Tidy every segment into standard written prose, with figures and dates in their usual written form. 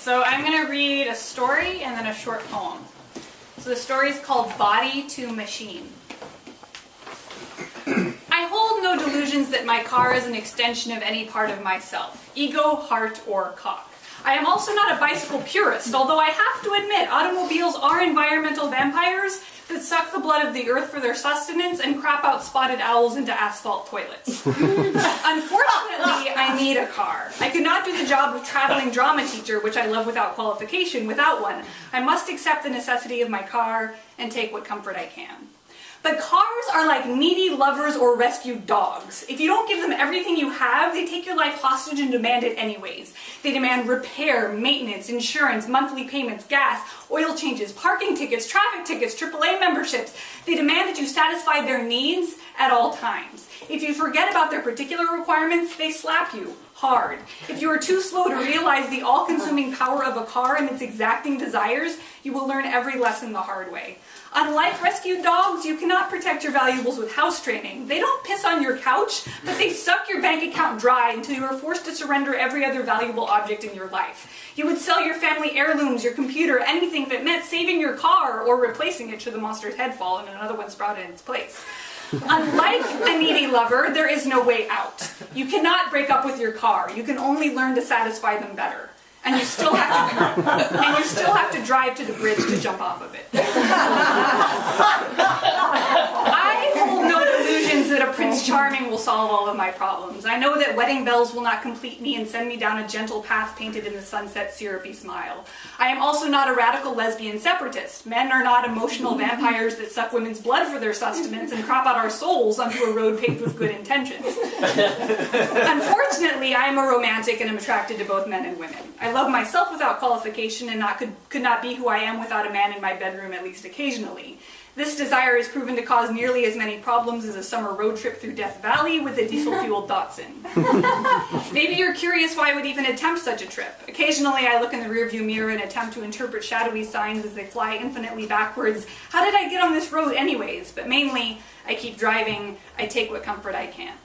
So I'm going to read a story and then a short poem. So the story is called Body to Machine. I hold no delusions that my car is an extension of any part of myself, ego, heart, or cock. I am also not a bicycle purist, although I have to admit automobiles are environmental vampires that suck the blood of the earth for their sustenance and crap out spotted owls into asphalt toilets. Unfortunately, I need a car. I could not do the job of traveling drama teacher, which I love without qualification, without one. I must accept the necessity of my car and take what comfort I can. But cars are like needy lovers or rescued dogs. If you don't give them everything you have, they take your life hostage and demand it anyways. They demand repair, maintenance, insurance, monthly payments, gas, oil changes, parking tickets, traffic tickets, AAA memberships. They demand that you satisfy their needs at all times. If you forget about their particular requirements, they slap you hard. If you are too slow to realize the all-consuming power of a car and its exacting desires, you will learn every lesson the hard way. Unlike rescued dogs, you cannot protect your valuables with house training. They don't piss on your couch, but they suck your bank account dry until you are forced to surrender every other valuable object in your life. You would sell your family heirlooms, your computer, anything that meant saving your car or replacing it should the monster's head fall and another one sprout in its place. Unlike a needy lover, there is no way out. You cannot break up with your car. You can only learn to satisfy them better. And you still have to drive to the bridge to jump off of it. I hold no delusions that a Prince Charming will solve all of my problems. I know that wedding bells will not complete me and send me down a gentle path painted in the sunset syrupy smile. I am also not a radical lesbian separatist. Men are not emotional vampires that suck women's blood for their sustenance and crop out our souls onto a road paved with good intentions. Unfortunately, I am a romantic and am attracted to both men and women. I love myself without qualification and could not be who I am without a man in my bedroom at least occasionally. This desire is proven to cause nearly as many problems as a summer road trip through Death Valley with a diesel-fueled Datsun. Maybe you're curious why I would even attempt such a trip. Occasionally I look in the rearview mirror and attempt to interpret shadowy signs as they fly infinitely backwards. How did I get on this road anyways? But mainly, I keep driving, I take what comfort I can.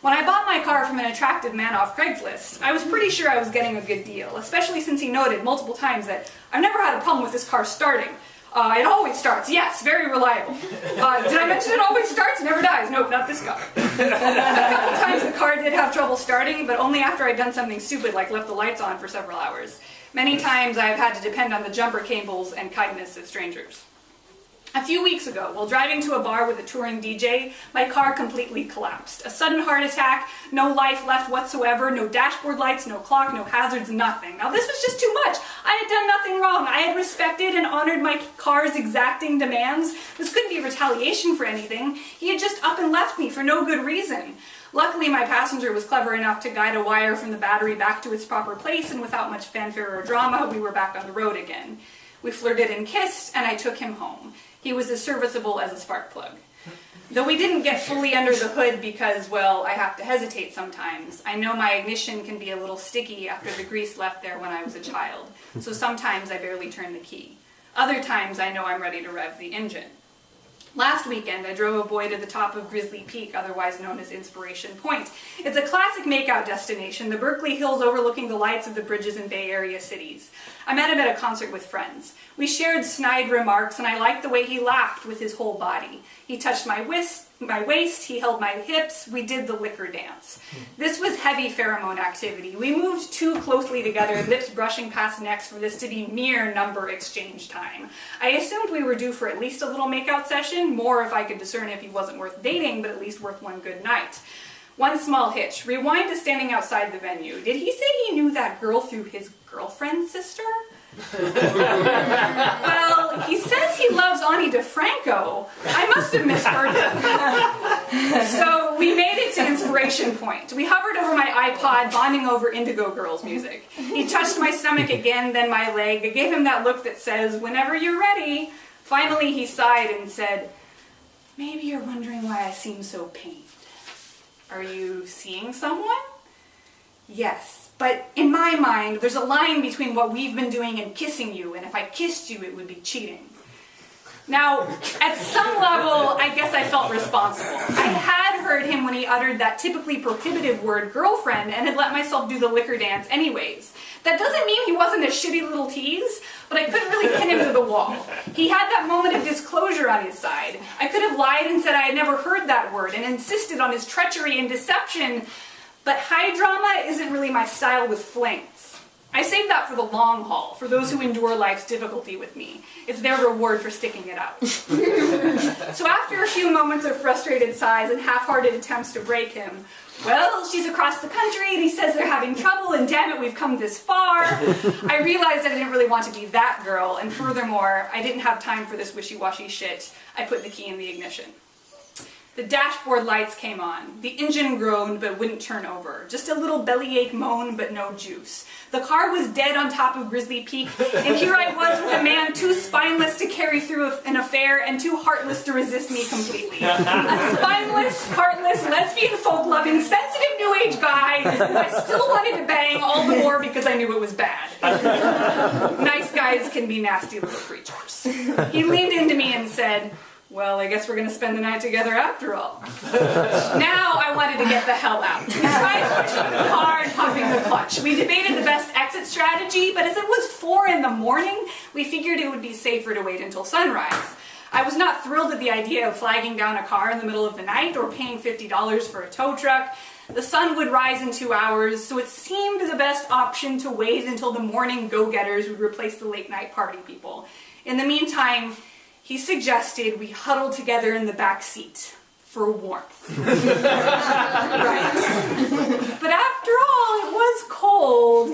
When I bought my car from an attractive man off Craigslist, I was pretty sure I was getting a good deal, especially since he noted multiple times that I've never had a problem with this car starting. It always starts. Yes, very reliable. Did I mention it always starts? Never dies. Nope, not this car. A couple times the car did have trouble starting, but only after I'd done something stupid like left the lights on for several hours. Many times I've had to depend on the jumper cables and kindness of strangers. A few weeks ago, while driving to a bar with a touring DJ, my car completely collapsed. A sudden heart attack, no life left whatsoever, no dashboard lights, no clock, no hazards, nothing. Now this was just too much. I had done nothing wrong. I had respected and honored my car's exacting demands. This couldn't be retaliation for anything. He had just up and left me for no good reason. Luckily, my passenger was clever enough to guide a wire from the battery back to its proper place, and without much fanfare or drama, we were back on the road again. We flirted and kissed, and I took him home. He was as serviceable as a spark plug. Though we didn't get fully under the hood because, well, I have to hesitate sometimes. I know my ignition can be a little sticky after the grease left there when I was a child, so sometimes I barely turn the key. Other times I know I'm ready to rev the engine. Last weekend, I drove a boy to the top of Grizzly Peak, otherwise known as Inspiration Point. It's a classic makeout destination, the Berkeley Hills overlooking the lights of the bridges in Bay Area cities. I met him at a concert with friends. We shared snide remarks, and I liked the way he laughed with his whole body. He touched my waist, he held my hips, we did the liquor dance. This was heavy pheromone activity. We moved too closely together, lips brushing past necks for this to be mere number exchange time. I assumed we were due for at least a little makeout session, more if I could discern if he wasn't worth dating, but at least worth one good night. One small hitch. Rewind to standing outside the venue. Did he say he knew that girl through his girlfriend's sister? Well, he says he loves Ani DeFranco. I must have misheard him. So we made it to Inspiration Point. We hovered over my iPod, bonding over Indigo Girls music. He touched my stomach again, then my leg. I gave him that look that says, whenever you're ready. Finally, he sighed and said, maybe you're wondering why I seem so pained. Are you seeing someone? Yes. But in my mind, there's a line between what we've been doing and kissing you, and if I kissed you, it would be cheating. Now, at some level, I guess I felt responsible. I had heard him when he uttered that typically prohibitive word, girlfriend, and had let myself do the liquor dance anyways. That doesn't mean he wasn't a shitty little tease, but I couldn't really pin him to the wall. He had that moment of disclosure on his side. I could have lied and said I had never heard that word and insisted on his treachery and deception, but high drama isn't really my style with flings. I save that for the long haul, for those who endure life's difficulty with me. It's their reward for sticking it out. So after a few moments of frustrated sighs and half-hearted attempts to break him, well, she's across the country, and he says they're having trouble, and damn it, we've come this far. I realized I didn't really want to be that girl, and furthermore, I didn't have time for this wishy-washy shit. I put the key in the ignition. The dashboard lights came on. The engine groaned but wouldn't turn over. Just a little bellyache moan but no juice. The car was dead on top of Grizzly Peak, and here I was with a man too spineless to carry through an affair and too heartless to resist me completely. A spineless, heartless, lesbian, folk-loving, sensitive New Age guy who I still wanted to bang, all the more because I knew it was bad. Nice guys can be nasty little creatures. He leaned into me and said, well, I guess we're going to spend the night together after all. Now I wanted to get the hell out. We tried pushing the car and popping the clutch. We debated the best exit strategy, but as it was 4 in the morning, we figured it would be safer to wait until sunrise. I was not thrilled at the idea of flagging down a car in the middle of the night or paying $50 for a tow truck. The sun would rise in 2 hours, so it seemed the best option to wait until the morning go-getters would replace the late-night party people. In the meantime, he suggested we huddle together in the back seat for warmth. Right. But after all, it was cold.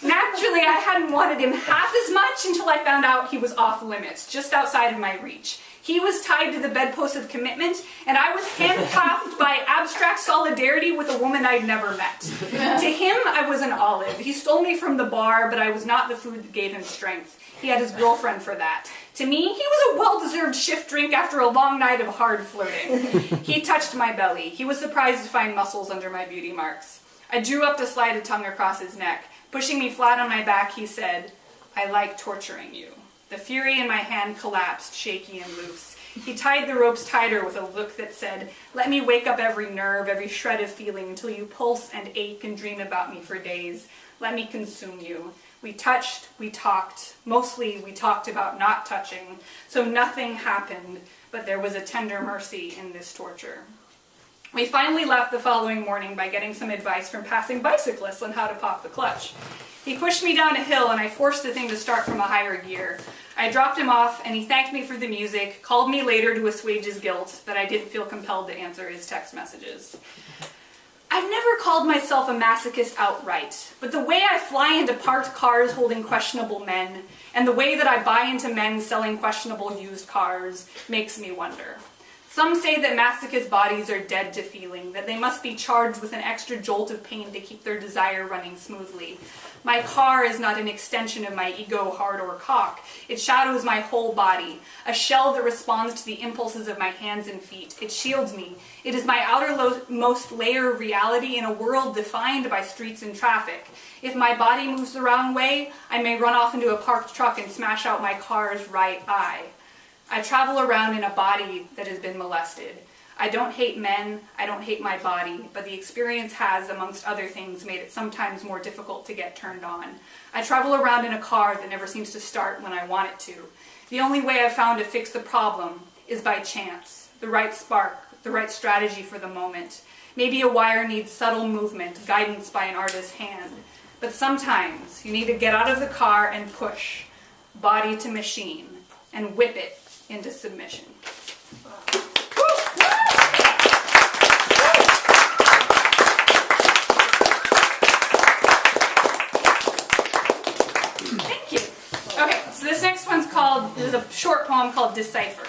Naturally, I hadn't wanted him half as much until I found out he was off limits, just outside of my reach. He was tied to the bedpost of commitment, and I was handcuffed by abstract solidarity with a woman I'd never met. To him, I was an olive. He stole me from the bar, but I was not the food that gave him strength. He had his girlfriend for that. To me, he was a well-deserved shift drink after a long night of hard flirting. He touched my belly. He was surprised to find muscles under my beauty marks. I drew up to slide a tongue across his neck. Pushing me flat on my back, he said, I like torturing you. The fury in my hand collapsed, shaky and loose. He tied the ropes tighter with a look that said, let me wake up every nerve, every shred of feeling until you pulse and ache and dream about me for days. Let me consume you. We touched, we talked. Mostly we talked about not touching, so nothing happened, but there was a tender mercy in this torture. We finally left the following morning by getting some advice from passing bicyclists on how to pop the clutch. He pushed me down a hill and I forced the thing to start from a higher gear. I dropped him off and he thanked me for the music, called me later to assuage his guilt that I didn't feel compelled to answer his text messages. I've never called myself a masochist outright, but the way I fly into parked cars holding questionable men, and the way that I buy into men selling questionable used cars, makes me wonder. Some say that masochist bodies are dead to feeling, that they must be charged with an extra jolt of pain to keep their desire running smoothly. My car is not an extension of my ego, heart, or cock. It shadows my whole body, a shell that responds to the impulses of my hands and feet. It shields me. It is my outermost layer of reality in a world defined by streets and traffic. If my body moves the wrong way, I may run off into a parked truck and smash out my car's right eye. I travel around in a body that has been molested. I don't hate men, I don't hate my body, but the experience has, amongst other things, made it sometimes more difficult to get turned on. I travel around in a car that never seems to start when I want it to. The only way I've found to fix the problem is by chance, the right spark, the right strategy for the moment. Maybe a wire needs subtle movement, guidance by an artist's hand. But sometimes you need to get out of the car and push, body to machine, and whip it into submission. Thank you. Okay, so this next one's this is a short poem called Decipher.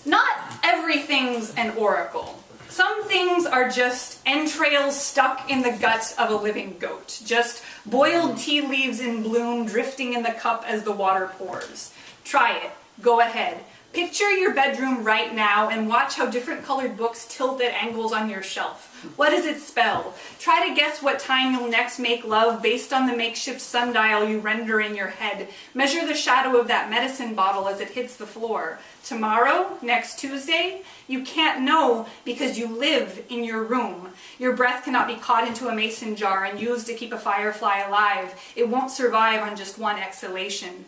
Not everything's an oracle. Some things are just entrails stuck in the gut of a living goat, just boiled tea leaves in bloom drifting in the cup as the water pours. Try it. Go ahead. Picture your bedroom right now and watch how different colored books tilt at angles on your shelf. What does it spell? Try to guess what time you'll next make love based on the makeshift sundial you render in your head. Measure the shadow of that medicine bottle as it hits the floor. Tomorrow, next Tuesday, you can't know because you live in your room. Your breath cannot be caught into a mason jar and used to keep a firefly alive. It won't survive on just one exhalation.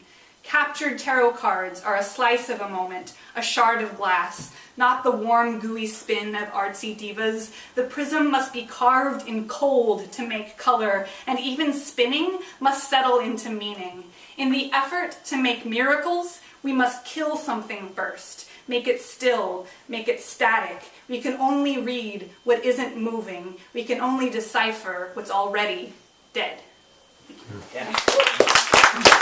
Captured tarot cards are a slice of a moment, a shard of glass, not the warm, gooey spin of artsy divas. The prism must be carved in cold to make color, and even spinning must settle into meaning. In the effort to make miracles, we must kill something first. Make it still, make it static. We can only read what isn't moving. We can only decipher what's already dead. Yeah.